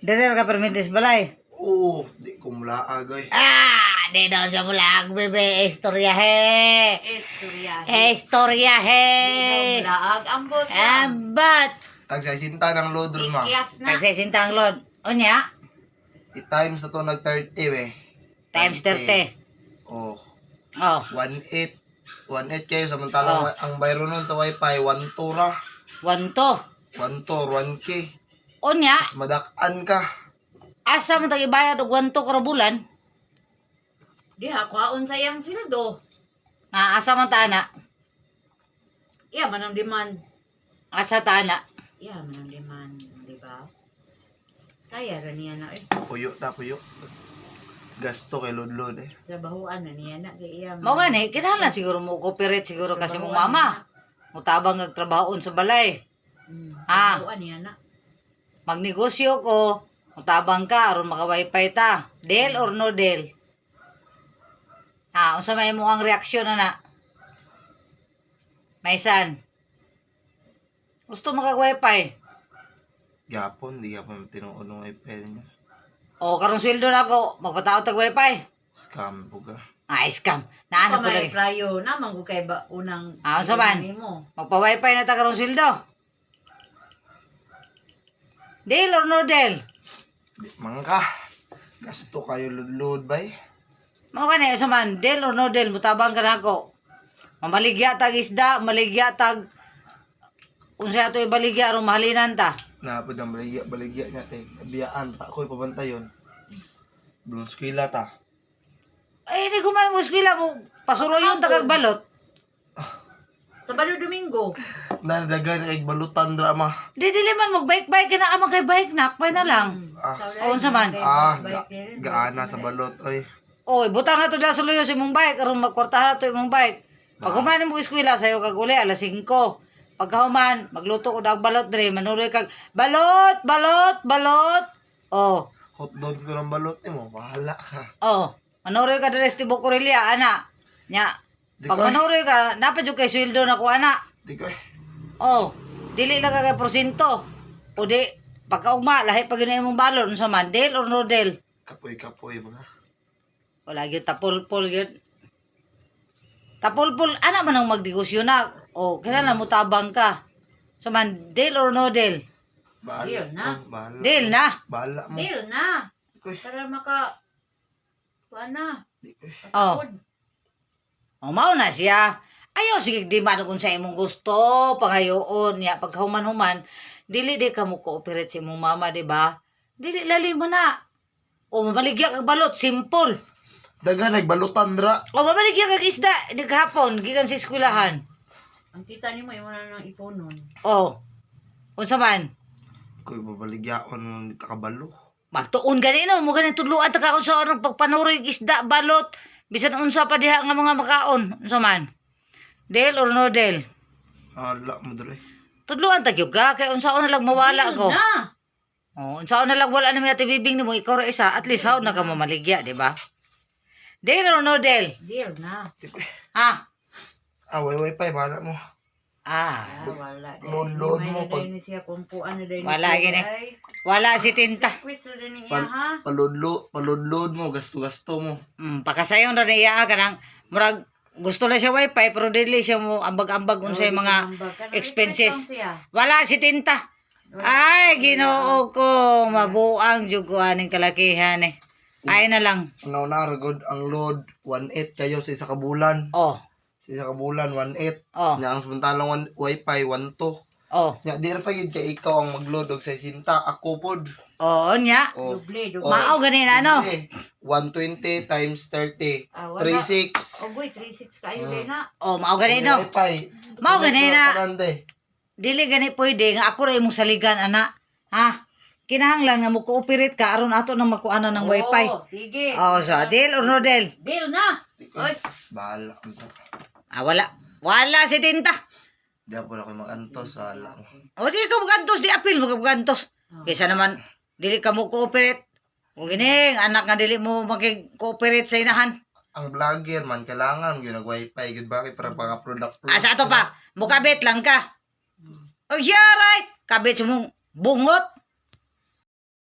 Dere ka permitis balay. Oo, di ko mulaag ay. Di daw siya mulag, bebe. Istoryahe. Istoryahe. Istoryahe. Di daw mulaag. Ambot na. Ambat. Tagsasinta ng load ron ma. Ikyas na. Nagsisintang lord. Unya? I-times na to nag 30 we. Times 30. Oh, Oh. 1.8. 1.8 kayo samantalang ang bayro nun sa wifi 1.2 ra. 1 to. 1.2 1K. Unya? Mas madakan ka. Asa man tag ibayad og 1 to kada bulan? Diha, kwaon sayang sweldo. Asa man ta ana? Iya, manang demand. Asa ta ana? Iya, manang demand. Diba? Kaya ra niya na eh. Puyo ta puyo. Gasto kay lod-lod eh. Trabahoan na niya na. Kaya iya. Mao gani, kinahanglan siguro mo cooperate siguro kasi mong mama. Mutabang nagtrabahoon sa balay. Trabahoan niya na. Magnegosyo ko, mutabang ka aron maka-wifi ta. Del or no del? Unsa may mo ang reaksyon ana? Maisan. Gusto maka-wifi? Gapon, di gapon tinuod ng wifi niya. O karong sweldo na ako, magpataw tag wifi. Scam po ka. Scam. Naano ko May lagi. prayo na, manggo kay ba unang Unsa man? mo. Magpa-wifi na ta karong sweldo. Del or no del? Di mangka. Gasto kayo lod-lod bay. Mao kani sa man, del or no del, mutabang ka na ako. Mamaligya tag isda, maligya tag unsa ato ibaligya aron mahalinan ta. Napod ang baligya niya te. Biyaan pa ako'y pabantayon. Belum skwila ta. Ay, hindi ko man mo eskwela mo. Pasuroy yung tagag balot. Sabado Domingo. Nadagan kay balutan drama. Di dili man mag-bike-bike na amang kay bike na. Pwede na lang. Oo, unsa man? Gaana sa balot oy. Oy, butang na to da sa luyo sa imong bike aron magkwartahan na to imong bike. Pag human mo eskwela sayo kag uli alas 5. Pagkahuman, magluto ko dag balot dire, manuloy kag balot, balot, balot. Oh, Hotdog ko ng balot mo, bahala ka. oh. Manuloy ka dire sa Tibok Corelia, ana. Nya. Di Pag ko eh. manuloy ka, napad yung kay sweldo na ko ana. Di ko eh. Oh, dili lang ka kay porsyento. O di, pagkaugma, lahi pag yun imong balot, unsa man, del or no del? Kapoy-kapoy mga. Wala yun, tapol-pol yun. Tapol-pol, ana man ang magdegosyo na. O, kailangan mo tabang ka. So man, del or no del? Bahala. Deal na. Bahala. Del na. Bahala mo. Deal na. Di ko eh. Para maka kuan na. Di ko eh. Oh. O, mao na siya. Ayaw, sige, di man kung sa imong gusto, pangayoon, ya, pagkahuman-human, dili di ka mo cooperate sa imong mama, di ba? Dili, lali mo na. O, mamaligya kag balot, simple. Daga nagbalutan dra. O, mamaligya kag isda, di kahapon, gikan sa eskwelahan. Ang tita ni mo imo na nang iponon. O, unsa man, Ko'y babaligyaon mo nita kabalo. magtuon ganino, mo ganin tudluan ta kaon sa orang pagpanuroy isda, balot, bisan unsa pa diha nga mga makaon, unsa man. Del or no del? Hala mo dre. Tudluan ta gyud ka, kay unsaon na lang mawala Deal ko. na. Oh, unsaon na lang wala na may ati bibing nimo ikaw ra isa, at least how na ka mamaligya, di ba? Del or no del? Deal na. Di ko eh. Ha? Wifi, bahala mo. Wala. Load mo pag- Dahil siya kung puan na dahil Wala gini. Wala si tinta. Quiz na din niya ha. Paludlod mo, gasto-gasto mo. Pakasayon ra niya kanang murag gusto na siya wifi pero dili siya mo ambag-ambag unsay mga expenses. Wala si tinta. Ay, Ginoo ko, mabuang jud ko aning kalakihan eh. Ay na lang. Nauna ragod ang load 1.8 kayo sa isa ka bulan. Oh. Sa isa ka bulan 1.8. Oh. Nya ang samantalang wifi 1.2. Oh. Nya di ra pa gid kay ikaw ang magload og sa sinta ako pod. Oo nya. Oh. Doble. Mao ganin ano? Okay. 120 times 30. Wala. 36. Oh boy, 36 kayo din na. Oh, mao ganin no. Wifi. Mao ganin na. Kanande. Dili gani pwede nga ako ra imong saligan ana. Ha? Kinahanglan nga mo cooperate ka aron ato nang makuana ng wifi. Oh, sige. Oh, so deal or no deal? Deal na. Oy. Bahala. Wala. Wala si tinta. Di ako na ko mag-antos. Wala. O di ka magantos, di apil mo ka magantos. Kaysa naman, dili ka mo cooperate. O gining, anak nga dili mo mag-cooperate sa inahan. Ang vlogger man, kailangan yun nag-wifi. Yun bakit para pang-upload. Asa ato pa, mukabit lang ka. O siya, right? Kabit sa mong bungot.